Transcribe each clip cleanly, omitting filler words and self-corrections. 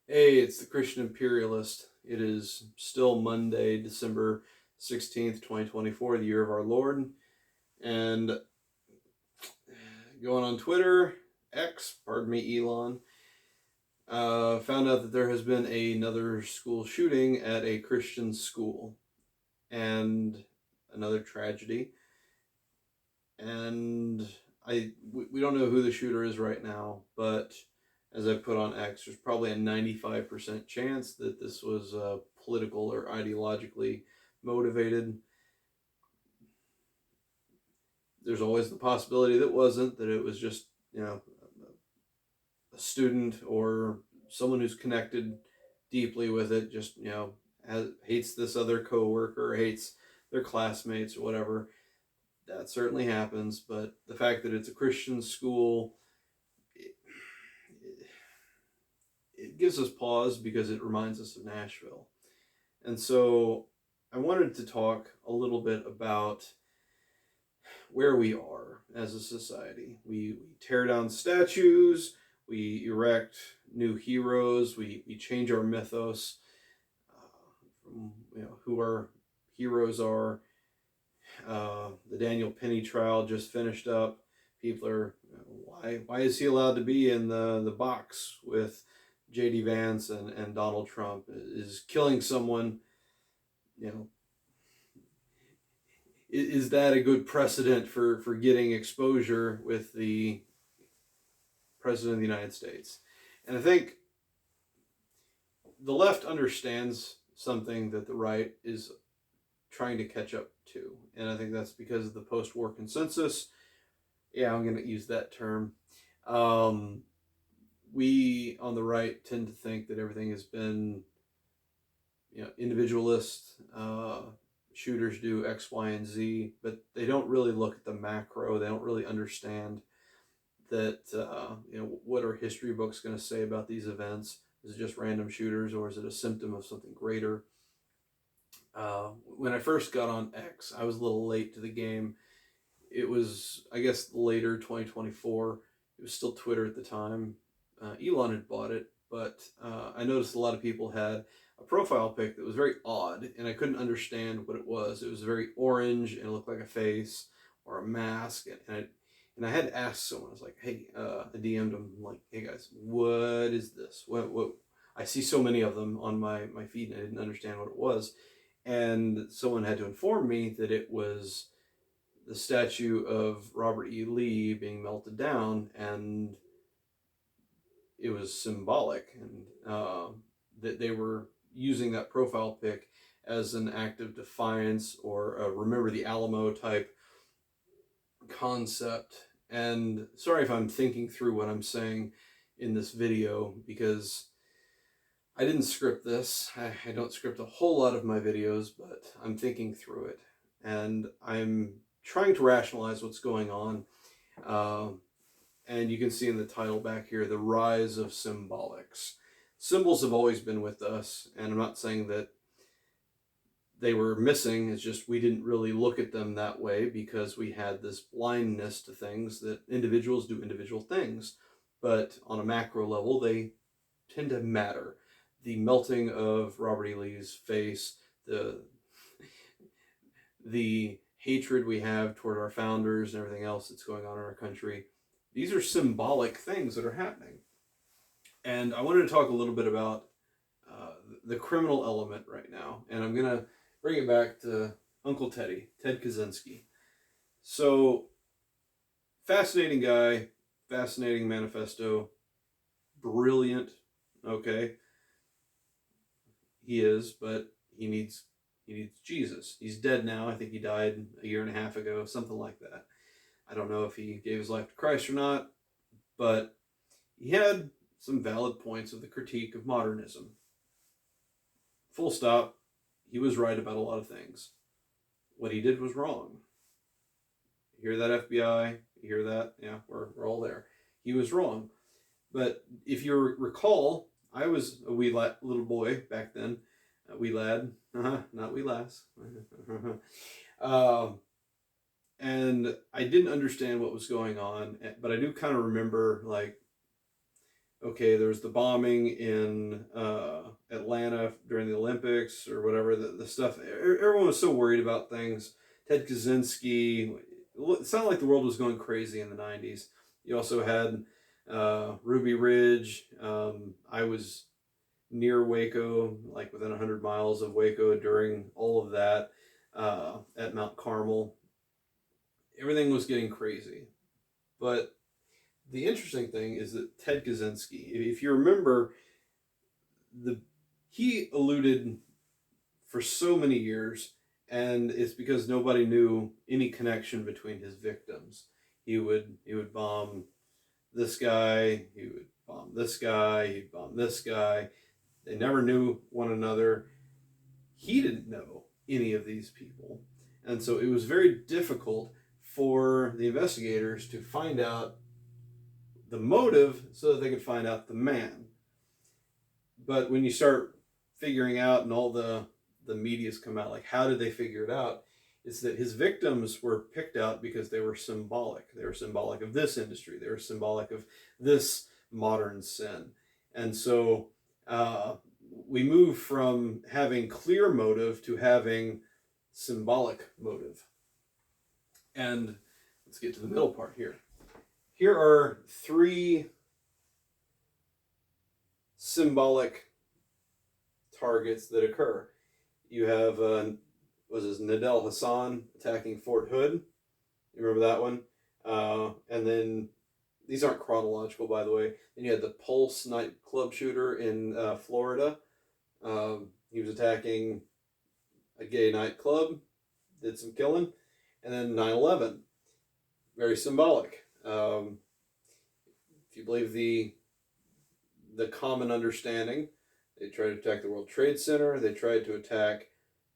Hey, it's the Christian Imperialist. It is still Monday, December 16th, 2024, the year of our Lord. And going on Twitter, X, pardon me, Elon, found out that there has been another school shooting at a Christian school and another tragedy. And we don't know who the shooter is right now, but as I put on X, there's probably a 95% chance that this was political or ideologically motivated. There's always the possibility that it wasn't, that it was just, a student or someone who's connected deeply with it, just, hates this other coworker, hates their classmates or whatever. That certainly happens, but the fact that it's a Christian school, it, it gives us pause because it reminds us of Nashville. And so I wanted to talk a little bit about where we are as a society. We tear down statues, we erect new heroes, we change our mythos from who our heroes are. The Daniel Penny trial just finished up. People are, why is he allowed to be in the box with J.D. Vance and Donald Trump? Is killing someone, you know, is that a good precedent for getting exposure with the president of the United States? And I think the left understands something that the right is trying to catch up to. And I think that's because of the post war consensus. Yeah, I'm going to use that term. Um, we on the right tend to think that everything has been, individualist. Shooters do X, Y, and Z, but they don't really look at the macro. They don't really understand that, what are history books going to say about these events? Is it just random shooters, or is it a symptom of something greater? When I first got on X, I was a little late to the game. It was, I guess, later 2024. It was still Twitter at the time. Elon had bought it, but I noticed a lot of people had a profile pic that was very odd, and I couldn't understand what it was. It was very orange, and it looked like a face or a mask, and I had to ask someone. I was like, "Hey," I DM'd him like, "Hey guys, what is this? What?" I see so many of them on my feed, and I didn't understand what it was. And someone had to inform me that it was the statue of Robert E. Lee being melted down, and it was symbolic, and that they were using that profile pic as an act of defiance or remember the Alamo type concept. And sorry if I'm thinking through what I'm saying in this video, because I didn't script this. I don't script a whole lot of my videos, but I'm thinking through it, and I'm trying to rationalize what's going on. Uh, and you can see in the title back here, the rise of symbolics. Symbols have always been with us, and I'm not saying that they were missing. It's just we didn't really look at them that way because we had this blindness to things, that individuals do individual things. But on a macro level, they tend to matter. The melting of Robert E. Lee's face, the hatred we have toward our founders and everything else that's going on in our country, these are symbolic things that are happening. And I wanted to talk a little bit about the criminal element right now. And I'm going to bring it back to Uncle Teddy, Ted Kaczynski. So, fascinating guy, fascinating manifesto, brilliant, okay? He is, but he needs Jesus. He's dead now. I think he died a year and a half ago, something like that. I don't know if he gave his life to Christ or not, but he had some valid points of the critique of modernism. Full stop. He was right about a lot of things. What he did was wrong. You hear that, FBI? You hear that? Yeah, we're all there. He was wrong. But if you recall, I was a wee little boy back then. A wee lad. Not wee lass. um, and I didn't understand what was going on, but I do kind of remember, like, okay, there was the bombing in Atlanta during the Olympics or whatever, the stuff. Everyone was so worried about things. Ted Kaczynski, it sounded like the world was going crazy in the 90s. You also had Ruby Ridge. I was near Waco, like within 100 miles of Waco during all of that at Mount Carmel. Everything was getting crazy. But the interesting thing is that Ted Kaczynski, if you remember, the he alluded for so many years, and it's because nobody knew any connection between his victims. He would bomb this guy, he would bomb this guy, he'd bomb this guy. They never knew one another. He didn't know any of these people, and so it was very difficult for the investigators to find out the motive so that they could find out the man. But when you start figuring out, and all the media's come out, like, how did they figure it out? It's that his victims were picked out because they were symbolic. They were symbolic of this industry. They were symbolic of this modern sin. And so we move from having clear motive to having symbolic motive. And let's get to the middle part here. Here are three symbolic targets that occur. You have, was this Nadel Hassan attacking Fort Hood? You remember that one? And then, these aren't chronological, by the way. Then you had the Pulse nightclub shooter in Florida. He was attacking a gay nightclub, did some killing. And then 9/11, very symbolic. If you believe the common understanding, they tried to attack the World Trade Center. They tried to attack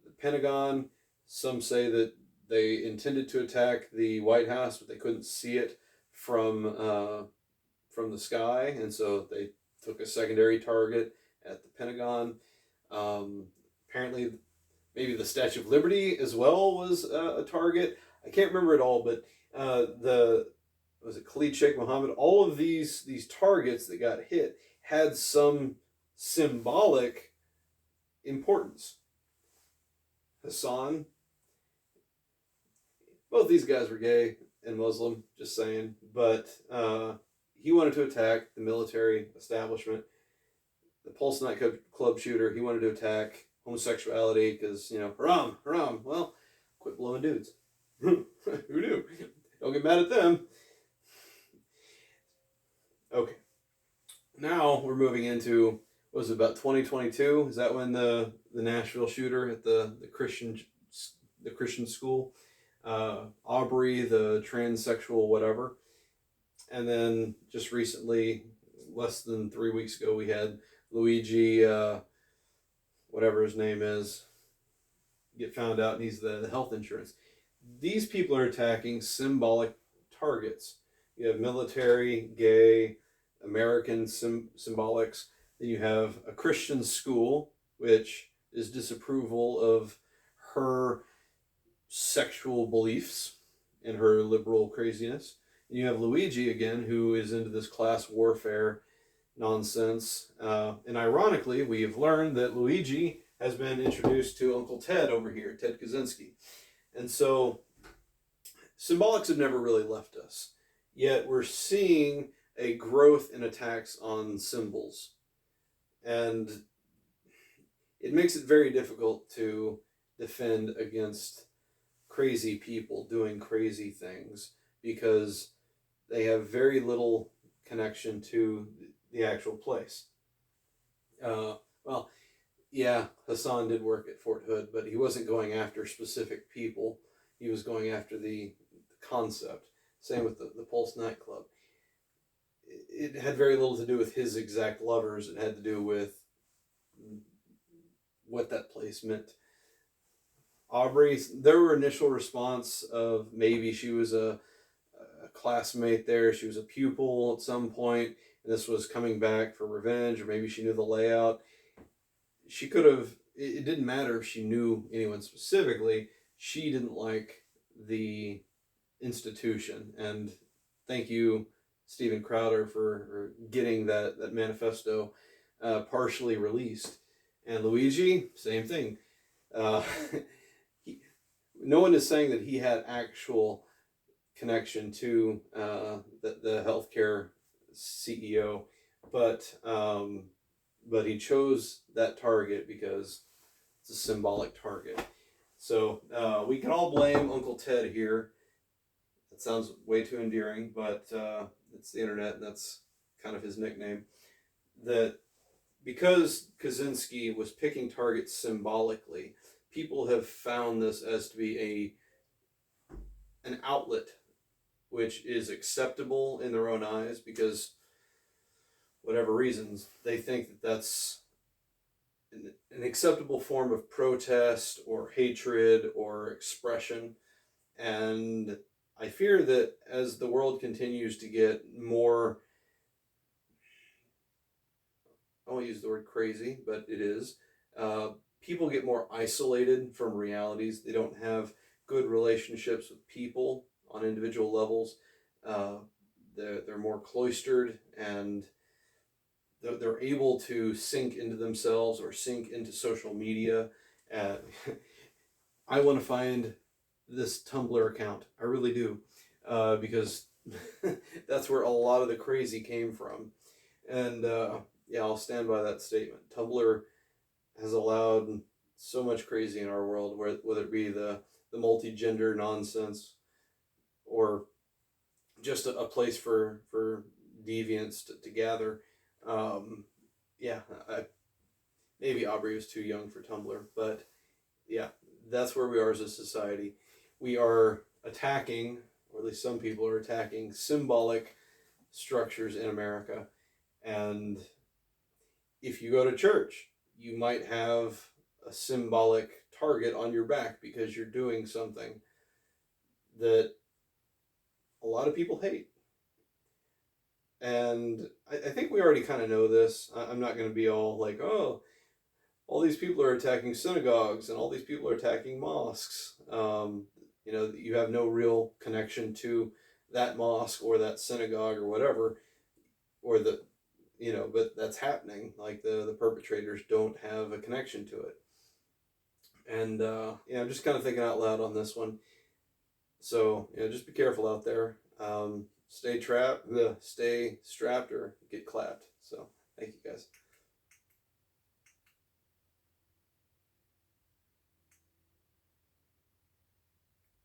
the Pentagon. Some say that they intended to attack the White House, but they couldn't see it from the sky, and so they took a secondary target at the Pentagon. Apparently, maybe the Statue of Liberty as well was a target. I can't remember it all, but was it Khalid Sheikh Mohammed? All of these targets that got hit had some symbolic importance. Hassan, both these guys were gay and Muslim, just saying, but he wanted to attack the military establishment. The Pulse nightclub shooter, he wanted to attack homosexuality because, haram, haram. Well, quit blowing dudes. Who knew? Don't get mad at them. Okay. Now we're moving into, what was it, about 2022? Is that when the Nashville shooter at the Christian school? Aubrey, the transsexual whatever. And then just recently, less than 3 weeks ago, we had Luigi, whatever his name is, get found out, and he's the health insurance. These people are attacking symbolic targets. You have military, gay, American symbolics. Then you have a Christian school, which is disapproval of her sexual beliefs and her liberal craziness. And you have Luigi again, who is into this class warfare nonsense. And ironically, we have learned that Luigi has been introduced to Uncle Ted over here, Ted Kaczynski. And so symbolics have never really left us. Yet we're seeing a growth in attacks on symbols. And it makes it very difficult to defend against crazy people doing crazy things because they have very little connection to the actual place. Well, yeah, Hassan did work at Fort Hood, but he wasn't going after specific people. He was going after the concept. Same with the Pulse nightclub. It had very little to do with his exact lovers. It had to do with what that place meant. Aubrey, there were initial response of maybe she was a classmate there. She was a pupil at some point, and this was coming back for revenge, or maybe she knew the layout. She could have, it didn't matter if she knew anyone specifically. She didn't like the institution. And thank you, Steven Crowder for getting that manifesto partially released. And Luigi, same thing. Uh, he, no one is saying that he had actual connection to the healthcare CEO, but he chose that target because it's a symbolic target. So we can all blame Uncle Ted here. That sounds way too endearing, but it's the internet, and that's kind of his nickname. That because Kaczynski was picking targets symbolically, people have found this as to be an outlet which is acceptable in their own eyes because whatever reasons they think that that's an acceptable form of protest or hatred or expression. And I fear that as the world continues to get more, I won't use the word crazy, but it is, people get more isolated from realities. They don't have good relationships with people on individual levels. Uh, they're more cloistered, and they're able to sink into themselves or sink into social media. Uh, I want to find this Tumblr account. I really do, because that's where a lot of the crazy came from. And yeah, I'll stand by that statement. Tumblr has allowed so much crazy in our world, whether it be the multi-gender nonsense or just a place for deviants to gather. Yeah, maybe Aubrey was too young for Tumblr, but yeah, that's where we are as a society. We are attacking, or at least some people are attacking, symbolic structures in America. And if you go to church, you might have a symbolic target on your back because you're doing something that a lot of people hate. And I think we already kind of know this. I'm not going to be all like, oh, all these people are attacking synagogues and all these people are attacking mosques. You have no real connection to that mosque or that synagogue or whatever, or but that's happening. Like the perpetrators don't have a connection to it. And I'm just kind of thinking out loud on this one. So just be careful out there. Stay strapped or get clapped. So thank you guys.